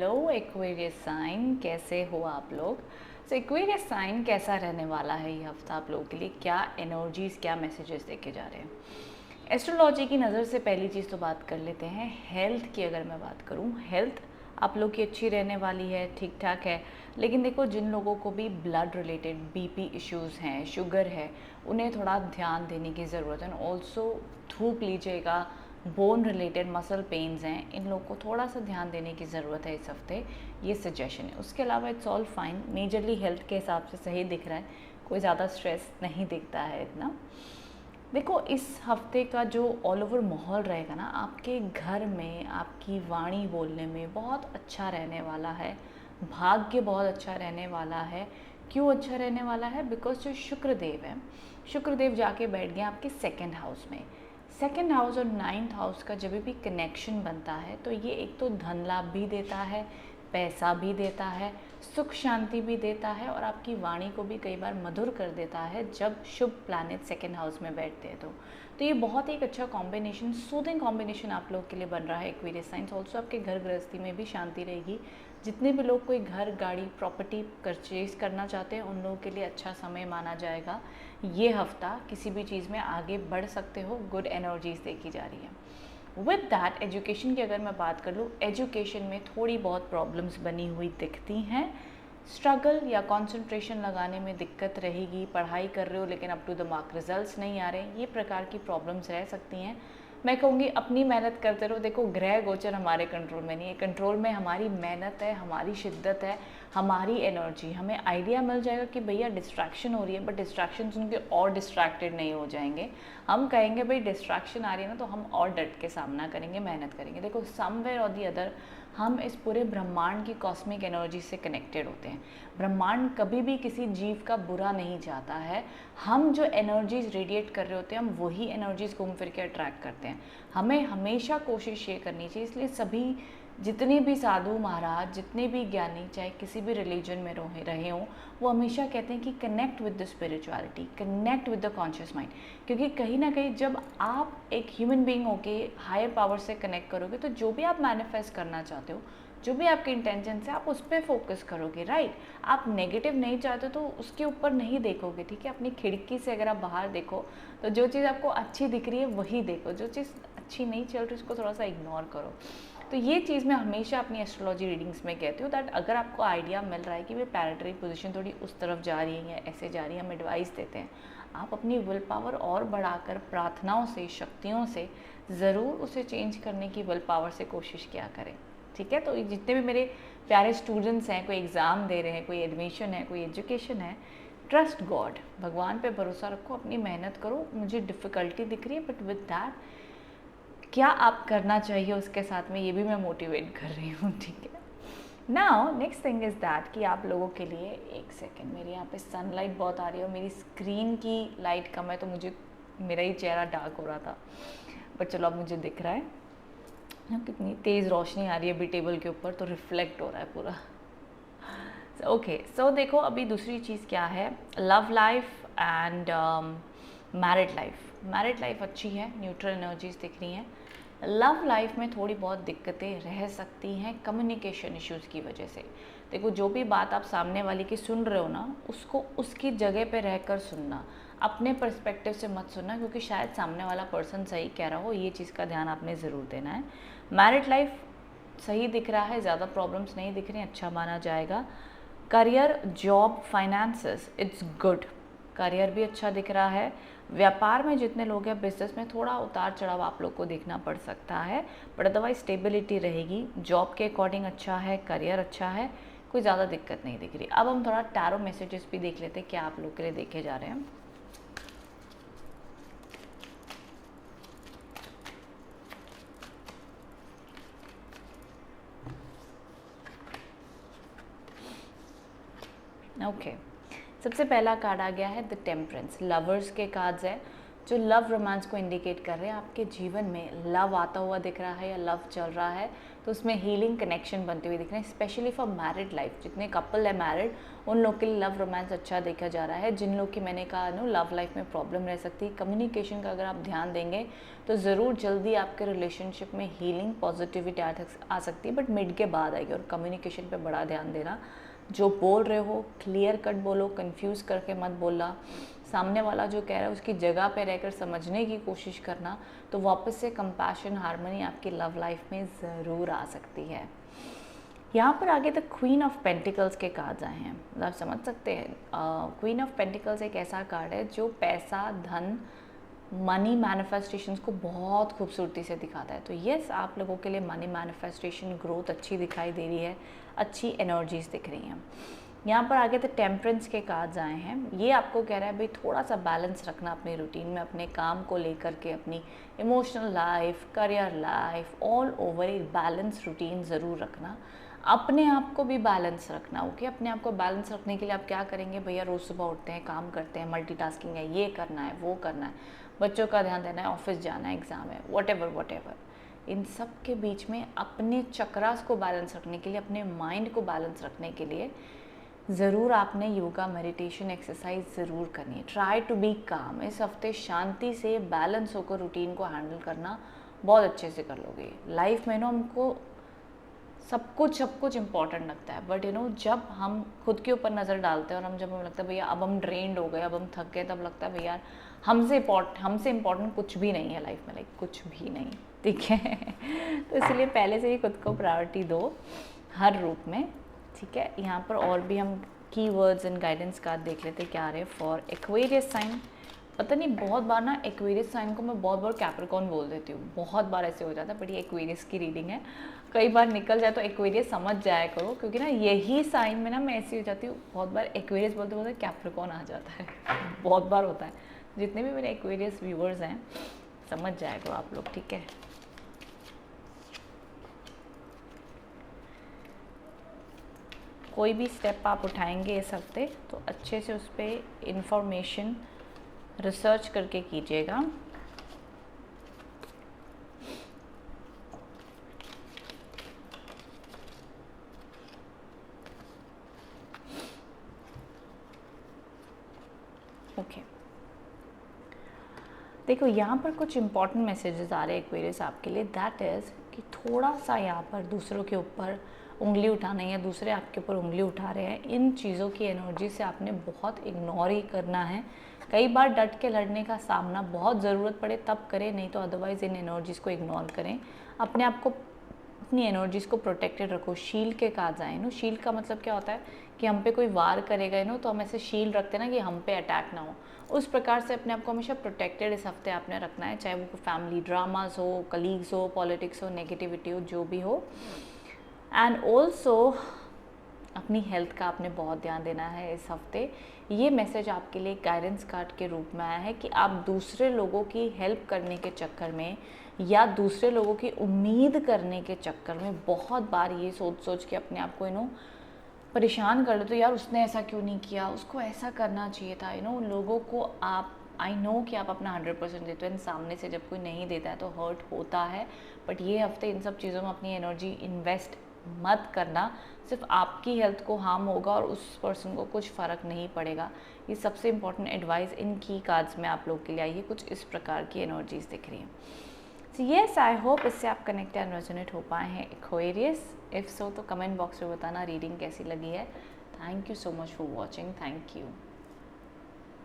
Hello Aquarius sign, कैसे हो आप लोग। सो एक्वेरियस साइन कैसा रहने वाला है ये हफ्ता आप लोगों के लिए, क्या एनर्जीज, क्या मैसेजेस देके जा रहे हैं। एस्ट्रोलॉजी की नज़र से पहली चीज़ तो बात कर लेते हैं हेल्थ की। अगर मैं बात करूँ, हेल्थ आप लोग की अच्छी रहने वाली है, ठीक ठाक है। लेकिन देखो, जिन लोगों को भी ब्लड रिलेटेड बीपी इश्यूज़ हैं, शुगर है, उन्हें थोड़ा ध्यान देने की ज़रूरत है। ऑल्सो धूप लीजिएगा, बोन रिलेटेड मसल पेन्स हैं, इन लोगों को थोड़ा सा ध्यान देने की ज़रूरत है इस हफ्ते, ये सजेशन है। उसके अलावा it's all fine, majorly health के हिसाब से सही दिख रहा है, कोई ज़्यादा स्ट्रेस नहीं दिखता है इतना। देखो, इस हफ्ते का जो ऑल ओवर माहौल रहेगा ना, आपके घर में आपकी वाणी बोलने में बहुत अच्छा रहने वाला है, भाग्य बहुत अच्छा रहने वाला है। क्यों अच्छा रहने वाला है? बिकॉज जो शुक्रदेव है, शुक्रदेव जाके बैठ गए आपके सेकंड हाउस में। सेकंड हाउस और नाइन्थ हाउस का जब भी कनेक्शन बनता है तो ये एक तो धन लाभ भी देता है, पैसा भी देता है, सुख शांति भी देता है, और आपकी वाणी को भी कई बार मधुर कर देता है जब शुभ प्लैनेट सेकंड हाउस में बैठते हैं। तो ये बहुत ही एक अच्छा कॉम्बिनेशन, सूदिंग कॉम्बिनेशन आप लोग के लिए बन रहा है एक्वेरियस साइंस। ऑल्सो आपके घर गृहस्थी में भी शांति रहेगी। जितने भी लोग कोई घर, गाड़ी, प्रॉपर्टी परचेज करना चाहते हैं, उन लोगों के लिए अच्छा समय माना जाएगा ये हफ्ता। किसी भी चीज़ में आगे बढ़ सकते हो, गुड एनर्जीज देखी जा रही है। विद दैट, एजुकेशन की अगर मैं बात कर लूँ, एजुकेशन में थोड़ी बहुत प्रॉब्लम्स बनी हुई दिखती हैं। स्ट्रगल या कंसंट्रेशन लगाने में दिक्कत रहेगी। पढ़ाई कर रहे हो लेकिन up to the mark results नहीं आ रहे, ये प्रकार की प्रॉब्लम्स रह सकती हैं। मैं कहूँगी अपनी मेहनत करते रहो। देखो, ग्रह गोचर हमारे कंट्रोल में नहीं है, कंट्रोल में हमारी मेहनत है, हमारी शिद्दत है, हमारी एनर्जी। हमें आइडिया मिल जाएगा कि भैया डिस्ट्रैक्शन हो रही है, बट डिस्ट्रैक्शन सुन के और डिस्ट्रैक्टेड नहीं हो जाएंगे। हम कहेंगे भाई डिस्ट्रैक्शन आ रही है ना, तो हम और डट के सामना करेंगे, मेहनत करेंगे। देखो, समवेयर और दी अदर हम इस पूरे ब्रह्मांड की कॉस्मिक एनर्जी से कनेक्टेड होते हैं। ब्रह्मांड कभी भी किसी जीव का बुरा नहीं चाहता है। हम जो एनर्जीज रेडिएट कर रहे होते हैं, हम वही एनर्जीज घूम फिर के अट्रैक्ट करते हैं। हमें हमेशा कोशिश ये करनी चाहिए, इसलिए सभी जितने भी साधु महाराज, जितने भी ज्ञानी, चाहे किसी भी रिलीजन में रहे हों, वो हमेशा कहते हैं कि connect with the spirituality, connect with the conscious mind. क्योंकि कहीं ना कहीं जब आप एक ह्यूमन बीइंग होके हायर पावर से कनेक्ट करोगे, तो जो भी आप मैनिफेस्ट करना चाहते हो, जो भी आपके इंटेंशन है, आप उस पर फोकस करोगे, राइट। आप नेगेटिव नहीं चाहते तो उसके ऊपर नहीं देखोगे, ठीक है। अपनी खिड़की से अगर आप बाहर देखो तो जो चीज़ आपको अच्छी दिख रही है वही देखो, जो चीज़ अच्छी नहीं चल रही उसको थोड़ा सा इग्नोर करो। तो ये चीज़ मैं हमेशा अपनी एस्ट्रोलॉजी रीडिंग्स में कहती हूँ, दैट अगर आपको आइडिया मिल रहा है कि वे प्लैनेटरी पोजीशन थोड़ी उस तरफ जा रही है या ऐसे जा रही है, हम एडवाइस देते हैं, आप अपनी विल पावर और बढ़ाकर प्रार्थनाओं से, शक्तियों से ज़रूर उसे चेंज करने की विल पावर से कोशिश किया करें, ठीक है। तो जितने भी मेरे प्यारे स्टूडेंट्स हैं, कोई एग्ज़ाम दे रहे हैं, कोई एडमिशन है, कोई एजुकेशन है, ट्रस्ट गॉड, भगवान पे भरोसा रखो, अपनी मेहनत करो। मुझे डिफ़िकल्टी दिख रही है, बट विद दैट क्या आप करना चाहिए उसके साथ में ये भी मैं मोटिवेट कर रही हूँ, ठीक है। Now next thing is that कि आप लोगों के लिए, एक सेकेंड, मेरे यहाँ पे सनलाइट बहुत आ रही है और मेरी स्क्रीन की लाइट कम है, तो मुझे मेरा ही चेहरा डार्क हो रहा था, बट चलो अब मुझे दिख रहा है। कितनी तेज़ रोशनी आ रही है अभी टेबल के ऊपर, तो रिफ्लेक्ट हो रहा है पूरा। ओके, सो देखो, अभी दूसरी चीज़ क्या है, love life and married life. Married life अच्छी है, न्यूट्रल एनर्जीज दिख रही हैं। लव लाइफ में थोड़ी बहुत दिक्कतें रह सकती हैं कम्युनिकेशन इश्यूज़ की वजह से। देखो, जो भी बात आप सामने वाले की सुन रहे हो ना, उसको उसकी जगह पे रहकर सुनना, अपने पर्सपेक्टिव से मत सुनना, क्योंकि शायद सामने वाला पर्सन सही कह रहा हो। ये चीज़ का ध्यान आपने ज़रूर देना है। मैरिड लाइफ सही दिख रहा है, ज़्यादा प्रॉब्लम्स नहीं दिख रही, अच्छा माना जाएगा। Career, job, finances, it's good, career भी अच्छा दिख रहा है। व्यापार में जितने लोग हैं, बिजनेस में थोड़ा उतार चढ़ाव आप लोग को देखना पड़ सकता है, बट अदरवाइज स्टेबिलिटी रहेगी। जॉब के अकॉर्डिंग अच्छा है, करियर अच्छा है, कोई ज़्यादा दिक्कत नहीं दिख रही। अब हम थोड़ा टैरो मैसेजेस भी देख लेते हैं, क्या आप लोग के लिए देखे जा रहे हैं। ओके, सबसे पहला कार्ड आ गया है द टेम्परेंस। लवर्स के कार्ड्स है जो लव रोमांस को इंडिकेट कर रहे हैं। आपके जीवन में लव आता हुआ दिख रहा है या लव चल रहा है, तो उसमें हीलिंग कनेक्शन बनते हुए दिख रहे हैं, स्पेशली फॉर मैरिड लाइफ। जितने कपल है मैरिड, उन लोग के लिए लव रोमांस अच्छा देखा जा रहा है। जिन लोग की मैंने कहा नो लव लाइफ में प्रॉब्लम रह सकती है, कम्युनिकेशन का अगर आप ध्यान देंगे तो ज़रूर जल्दी आपके रिलेशनशिप में हीलिंग पॉजिटिविटी आ सकती है, बट मिड के बाद आएगी। और कम्युनिकेशन पे बड़ा ध्यान देना, जो बोल रहे हो क्लियर कट बोलो, कंफ्यूज करके मत बोलना। सामने वाला जो कह रहा है उसकी जगह पे रहकर समझने की कोशिश करना, तो वापस से कंपैशन हार्मनी आपकी लव लाइफ में ज़रूर आ सकती है। यहाँ पर आगे तक क्वीन ऑफ पेंटिकल्स के कार्ड्स आए हैं, मतलब समझ सकते हैं क्वीन ऑफ पेंटिकल्स एक ऐसा कार्ड है जो पैसा, धन, मनी मैनिफेस्टेशंस को बहुत खूबसूरती से दिखाता है। तो यस, आप लोगों के लिए मनी मैनिफेस्टेशन ग्रोथ अच्छी दिखाई दे रही है, अच्छी एनर्जीज दिख रही हैं। यहाँ पर आगे तो टेम्परेंस के कार्ड्स आए हैं। ये आपको कह रहा है भाई थोड़ा सा बैलेंस रखना अपनी रूटीन में, अपने काम को लेकर के, अपनी emotional life, career life, all over एक बैलेंस रूटीन ज़रूर रखना। अपने आप को भी बैलेंस रखना। ओके, अपने आप को बैलेंस रखने के लिए आप क्या करेंगे भैया? रोज़ सुबह उठते हैं, काम करते हैं, मल्टीटास्किंग है, ये करना है, वो करना है, बच्चों का ध्यान देना है, ऑफिस जाना है, एग्ज़ाम है, वॉटेवर। इन सब के बीच में अपने चक्रास को बैलेंस रखने के लिए, अपने माइंड को बैलेंस रखने के लिए ज़रूर आपने योगा, मेडिटेशन, एक्सरसाइज ज़रूर करनी है। ट्राई टू बी काम। इस हफ्ते शांति से बैलेंस होकर रूटीन को हैंडल करना बहुत अच्छे से कर लोगे। लाइफ में ना हमको सब कुछ इम्पॉर्टेंट लगता है, बट जब हम खुद के ऊपर नज़र डालते हैं और जब हमें लगता है भैया अब हम ड्रेन्ड हो गए, अब हम थक गए, तब लगता है भैया हमसे इम्पॉर्टेंट कुछ भी नहीं है लाइफ में, लाइक कुछ भी नहीं, ठीक है। तो इसलिए पहले से ही खुद को प्रायोरिटी दो हर रूप में, ठीक है। यहाँ पर और भी हम कीवर्ड्स एंड गाइडेंस कार्ड देख लेते क्या आ रहे हैं फॉर एक्वेरियस साइन। पता नहीं बहुत बार ना एक्वेरियस साइन को मैं बहुत बार कैप्रिकॉर्न बोल देती हूँ, बहुत बार ऐसे हो जाता है, बट ये एक्वेरियस की रीडिंग है। कई बार निकल जाए तो एक्वेरियस समझ जाया करो, क्योंकि ना यही साइन में ना मैं ऐसी हो जाती हूँ, बहुत बार एक्वेरियस बोलते बोलते कैप्रिकॉर्न आ जाता है। बहुत बार होता है। जितने भी मेरे एक्वेरियस व्यूवर्स हैं समझ जाया करो आप लोग, ठीक है। कोई भी स्टेप आप उठाएंगे इस हफ्ते तो अच्छे से उस पर इंफॉर्मेशन रिसर्च करके कीजिएगा। ओके, देखो यहाँ पर कुछ इंपॉर्टेंट मैसेजेस आ रहे हैं एक्वेरियस आपके लिए। दैट इज़ कि थोड़ा सा यहाँ पर दूसरों के ऊपर उंगली उठाना या दूसरे आपके ऊपर उंगली उठा रहे हैं, इन चीज़ों की एनर्जी से आपने बहुत इग्नोर ही करना है। कई बार डट के लड़ने का सामना बहुत ज़रूरत पड़े तब करें, नहीं तो अदरवाइज़ इन एनर्जीज़ को इग्नोर करें। अपने आप को, अपनी एनर्जीज़ को प्रोटेक्टेड रखो। शील्ड के काज आए शील्ड का मतलब क्या होता है कि हम पे कोई वार करेगा तो हम ऐसे शील्ड रखते हैं ना कि हम पे अटैक ना हो। उस प्रकार से अपने आप को हमेशा प्रोटेक्टेड इस हफ्ते आपने रखना है, चाहे वो फैमिली ड्रामास हो, कलीग्स हो, पॉलिटिक्स हो, नेगेटिविटी हो, जो भी हो। एंड ऑल्सो अपनी हेल्थ का आपने बहुत ध्यान देना है इस हफ्ते। ये मैसेज आपके लिए गाइडेंस कार्ड के रूप में आया है कि आप दूसरे लोगों की हेल्प करने के चक्कर में या दूसरे लोगों की उम्मीद करने के चक्कर में बहुत बार ये सोच के अपने आप को परेशान कर लो, तो यार उसने ऐसा क्यों नहीं किया, उसको ऐसा करना चाहिए था। लोगों को आप, आई नो कि आप अपना 100% देते हो, सामने से जब कोई नहीं देता है तो हर्ट होता है, बट ये हफ्ते इन सब चीज़ों में अपनी एनर्जी इन्वेस्ट मत करना। सिर्फ आपकी हेल्थ को हार्म होगा और उस पर्सन को कुछ फ़र्क नहीं पड़ेगा। ये सबसे इम्पॉर्टेंट एडवाइस इन की कार्ड्स में आप लोग के लिए आई है। कुछ इस प्रकार की एनर्जीज दिख रही हैं। सो येस, आई होप इससे आप कनेक्ट एंड रेजोनेट हो पाए हैं एक्वेरियस। इफ़ सो तो कमेंट बॉक्स में बताना रीडिंग कैसी लगी है। Thank you so much for watching. Thank you.